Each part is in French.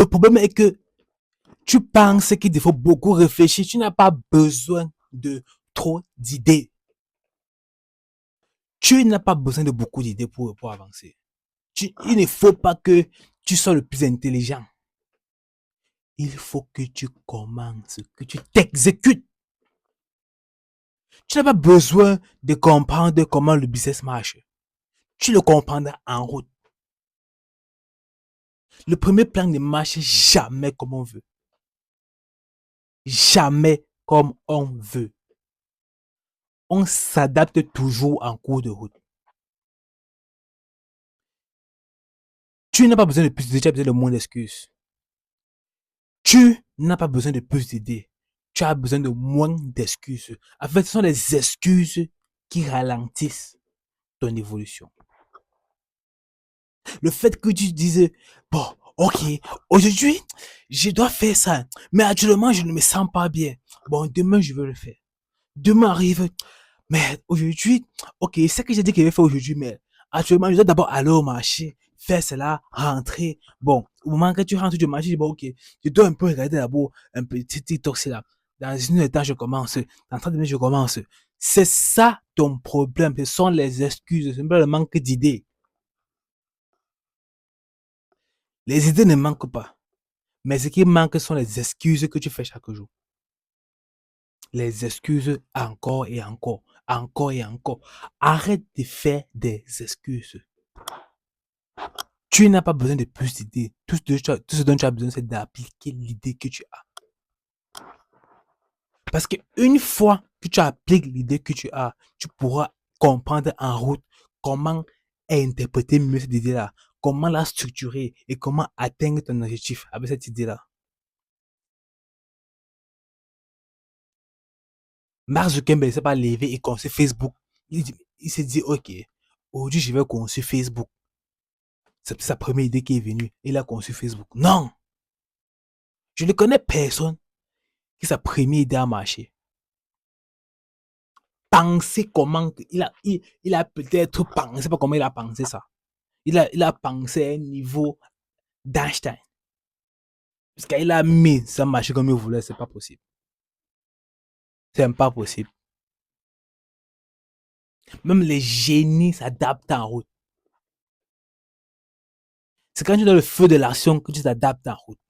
Le problème est que tu penses qu'il faut beaucoup réfléchir. Tu n'as pas besoin de trop d'idées. Tu n'as pas besoin de beaucoup d'idées pour avancer. Il ne faut pas que tu sois le plus intelligent. Il faut que tu commences, que tu t'exécutes. Tu n'as pas besoin de comprendre comment le business marche. Tu le comprendras en route. Le premier plan ne marche jamais comme on veut. Jamais comme on veut. On s'adapte toujours en cours de route. Tu n'as pas besoin de plus d'idées, tu as besoin de moins d'excuses. Tu n'as pas besoin de plus d'idées. Tu as besoin de moins d'excuses. En fait, ce sont les excuses qui ralentissent ton évolution. Le fait que tu dises, bon, ok, aujourd'hui, je dois faire ça, mais actuellement, je ne me sens pas bien. Bon, demain, je vais le faire. Demain arrive, mais aujourd'hui, ok, c'est ce que j'ai dit que je vais faire aujourd'hui, mais actuellement, je dois d'abord aller au marché, faire cela, rentrer. Bon, au moment que tu rentres du marché, je dis, bon, ok, je dois un peu regarder d'abord un petit TikTok, c'est là. Dans une heure de temps, je commence. Dans 30 minutes, je commence. C'est ça ton problème. Ce sont les excuses. C'est le manque d'idées. Les idées ne manquent pas. Mais ce qui manque sont les excuses que tu fais chaque jour. Les excuses encore et encore. Encore et encore. Arrête de faire des excuses. Tu n'as pas besoin de plus d'idées. Tout ce dont tu as besoin, c'est d'appliquer l'idée que tu as. Parce qu'une fois que tu appliques l'idée que tu as, tu pourras comprendre en route comment interpréter mieux cette idée-là, comment la structurer et comment atteindre ton objectif avec cette idée-là. Mark Zuckerberg ne s'est pas levé et conçu Facebook. Il s'est dit, ok, aujourd'hui je vais conçu Facebook. C'est sa première idée qui est venue. Il a conçu Facebook. Non! Je ne connais personne qui sa première idée a marché. Penser comment, il a peut-être pensé, pas comment il a pensé ça. Il a pensé à un niveau d'Einstein. Parce qu'il a mis ça marcher comme il voulait, c'est pas possible. C'est pas possible. Même les génies s'adaptent en route. C'est quand tu es dans le feu de l'action que tu t'adaptes en route.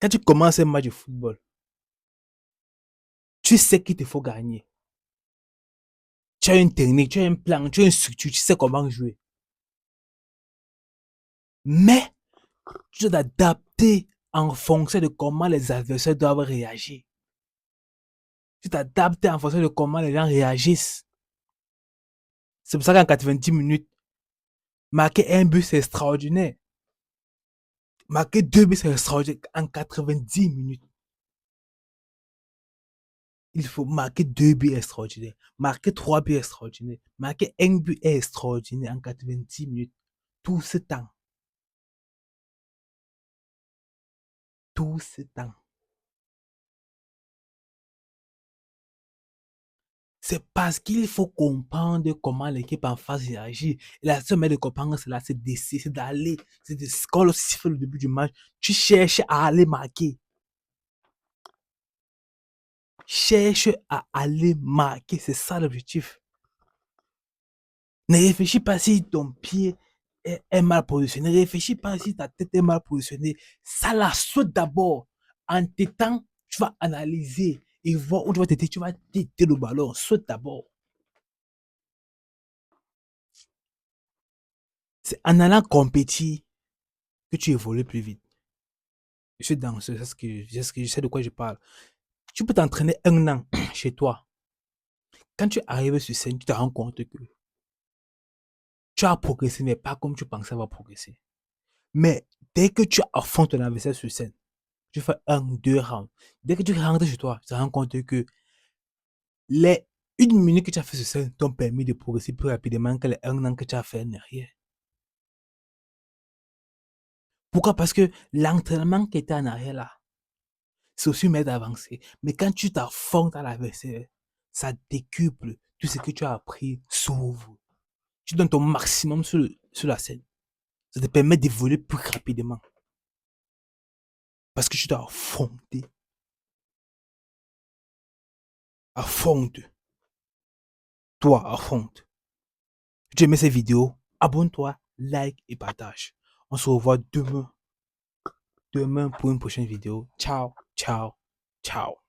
Quand tu commences un match de football, tu sais qu'il te faut gagner. Tu as une technique, tu as un plan, tu as une structure, tu sais comment jouer. Mais tu dois t'adapter en fonction de comment les adversaires doivent réagir. Tu t'adaptes en fonction de comment les gens réagissent. C'est pour ça qu'en 90 minutes, marquer un but, c'est extraordinaire. Marquer deux buts, c'est extraordinaire. En 90 minutes, il faut marquer deux buts extraordinaires. Marquer trois buts extraordinaires. Marquer un but extraordinaire en 90 minutes. Tout ce temps. Tout ce temps. C'est parce qu'il faut comprendre comment l'équipe en face réagit. Et la seule manière de comprendre cela, c'est d'essayer, c'est d'aller. C'est de, quand le siffle le début du match, tu cherches à aller marquer. Cherche à aller marquer. C'est ça l'objectif. Ne réfléchis pas si ton pied est mal positionné. Ne réfléchis pas si ta tête est mal positionnée. Ça la saute d'abord. En t'étant, tu vas analyser et voir où tu vas t'éter. Tu vas t'éter le ballon. Saute d'abord. C'est en allant compétir que tu évolues plus vite. Je suis dans c'est ce que, je sais de quoi je parle. Tu peux t'entraîner un an chez toi. Quand tu arrives sur scène, tu te rends compte que tu as progressé, mais pas comme tu pensais avoir progressé. Mais dès que tu affrontes ton adversaire sur scène, tu fais un, deux rounds. Dès que tu rentres chez toi, tu te rends compte que les une minute que tu as fait sur scène t'ont permis de progresser plus rapidement que les un an que tu as fait en arrière. Pourquoi? Parce que l'entraînement qui était en arrière là, c'est aussi m'aide à avancer. Mais quand tu t'affrontes à l'adversaire, ça décuple tout ce que tu as appris s'ouvre. Tu donnes ton maximum sur la scène. Ça te permet d'évoluer plus rapidement. Parce que tu dois affronter. Affronte. Toi, affronte. Si tu aimais ces vidéos, abonne-toi, like et partage. On se revoit demain pour une prochaine vidéo. Ciao, ciao, ciao.